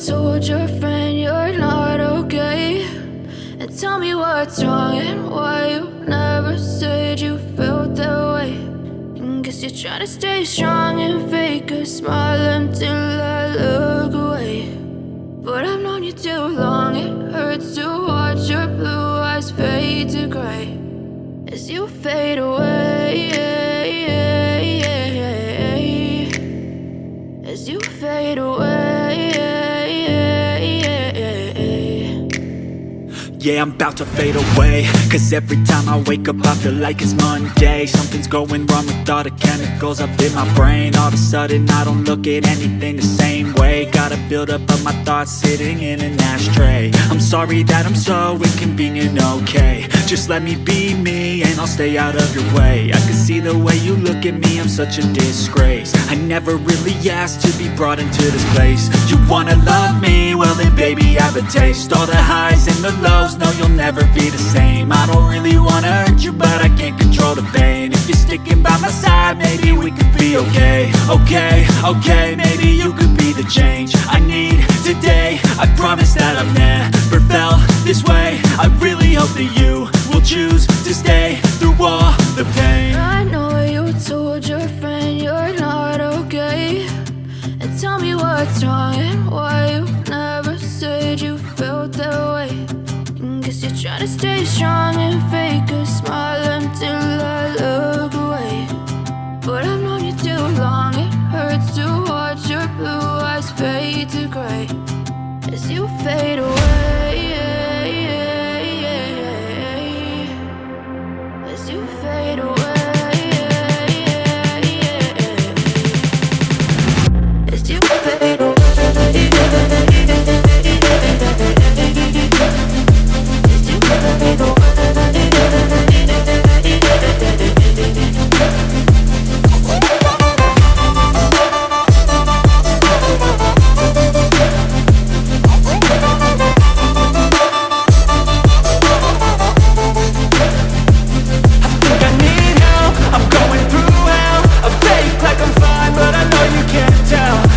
told your friend you're not okay, and tell me what's wrong and why you never said you felt that way. And guess you're trying to stay strong and fake a smile until I look away. But I've known you too long, it hurts to watch your blue eyes fade to gray as you fade away, as you fade away. Yeah, I'm about to fade away, cause every time I wake up I feel like it's Monday. Something's going wrong with all the chemicals up in my brain. All of a sudden I don't look at anything the same way. Gotta build up of my thoughts sitting in an ashtray. I'm sorry that I'm so inconvenient, okay. Just let me be me and I'll stay out of your way. I can see the way you look at me, I'm such a disgrace. I never really asked to be brought into this place. You wanna love me? Well then baby I have a taste. All the highs and the lows, no you'll never be the same. I don't really wanna hurt you but I can't control the pain. If you're sticking by my side maybe we could be okay. Okay, maybe you could be the change I need today. I promise that I've never felt this way. I really hope that you will choose to stay through all the pain. I know you told your friend you're not okay, and tell me what's wrong and why you never said you felt that way. And guess you're trying to stay strong and fake a smile until I look away. But I've known you too long, it hurts to watch your blue eyes fade to gray as you fade away, as you fade away, as you fade away.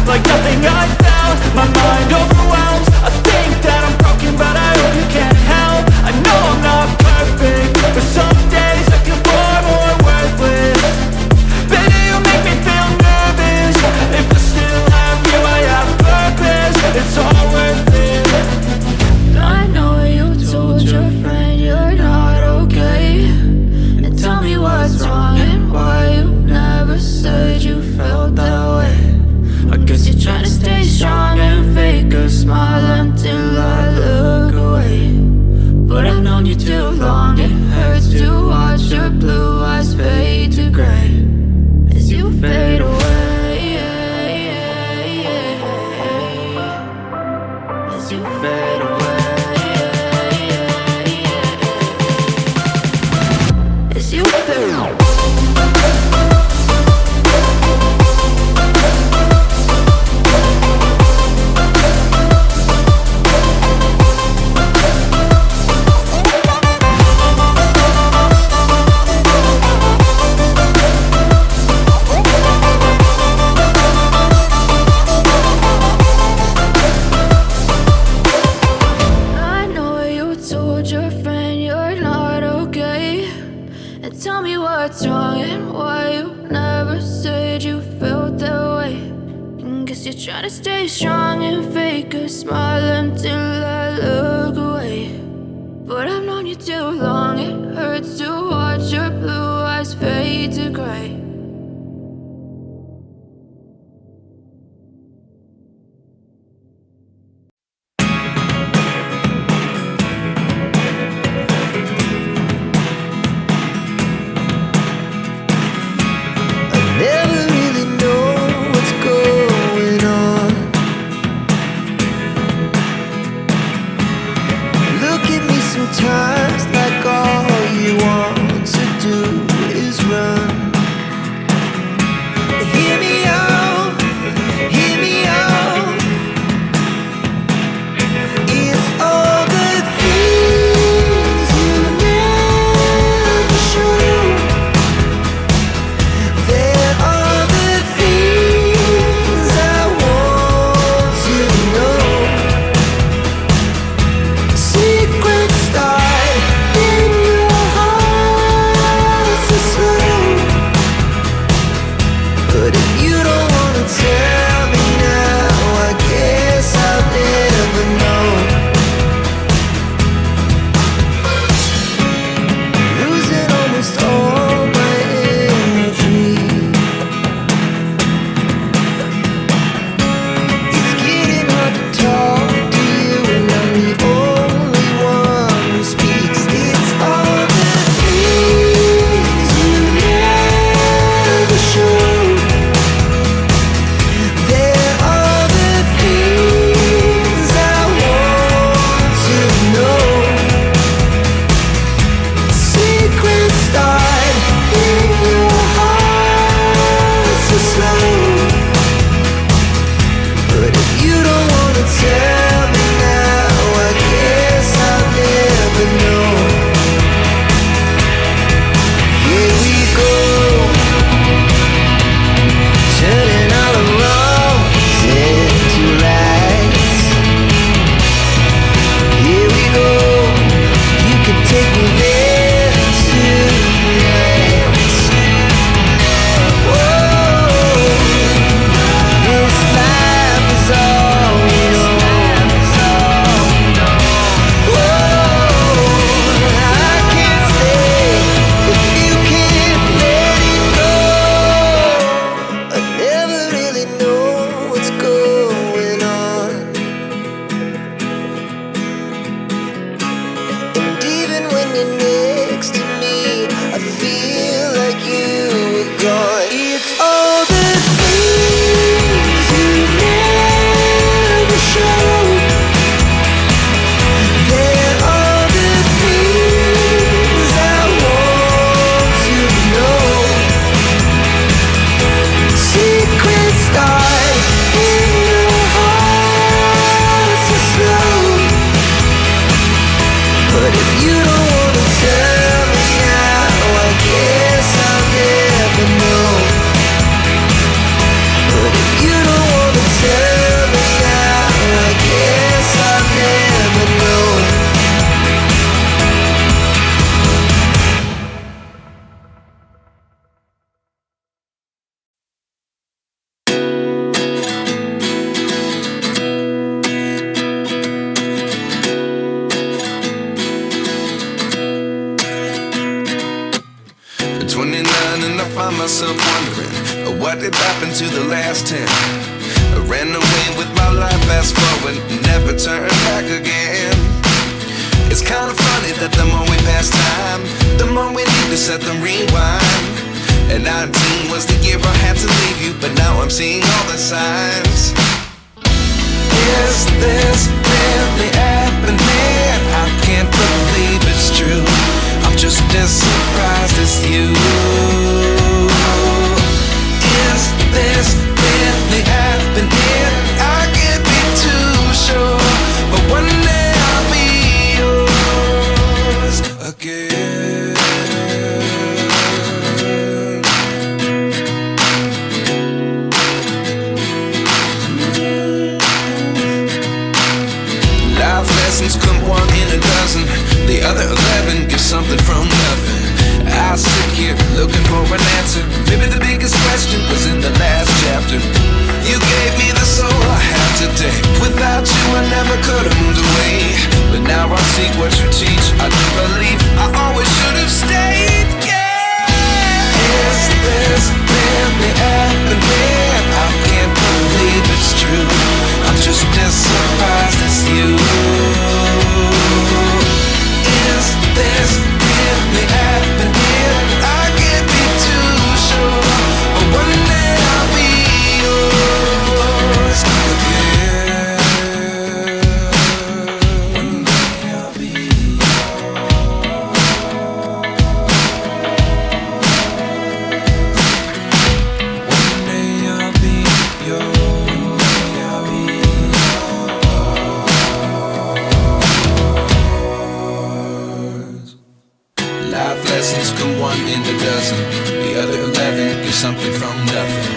Like nothing I felt, my mind overwhelms. I think that I'm broken, but I hope you can't help. I know I'm not perfect, but some days I feel far more worthless. Baby, you make me feel nervous. If I still have you, I have purpose. It's all worth it. I know you told your friend you're not okay, and tell me what's wrong and why you never said you felt that way. I guess you're trying to stay strong and fake a smile until I look away. But I've known you too long, it hurts to watch your blue eyes fade to gray as you fade away, as you fade away, as you fade away. Tell me what's wrong and why you never said you felt that way. And guess you're trying to stay strong and fake a smile until I look away. But I've known you too long, it hurts to watch your blue eyes fade to gray. Sometimes like all you want to do is run. happened to the last 10? I ran away with my life, fast forward, never turn back again. It's kinda funny that the more we pass time, the more we need to set the rewind. And 19 was the year I had to leave you, but now I'm seeing all the signs. Is this really happening? I can't believe it's true. I'm just as surprised as you. Is this really happening? I can't be too sure, but one day I'll be yours again. Life lessons come one in a dozen. The other 11 give something from nothing. I sit here looking for an answer. Maybe the biggest question was in the last chapter. You gave me the soul I have today. Without you I never could have moved away. But now I see what you teach. I do believe I always should have stayed. Yeah. Is this really happening? I can't believe it's true. I'm just as surprised as you. Is this really happening? I can't be too sure, but one day I'll be yours again. One day I'll be yours. One day I'll be yours. Life lessons come one in a dozen. The other 11 give something from nothing.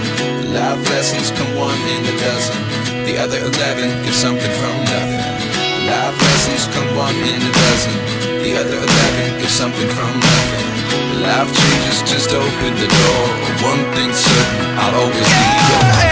Life lessons come one in a dozen. The other 11 give something from nothing. Life lessons come one in a dozen. The other 11 give something from nothing. Life changes just open the door. One thing's certain, I'll always be yours.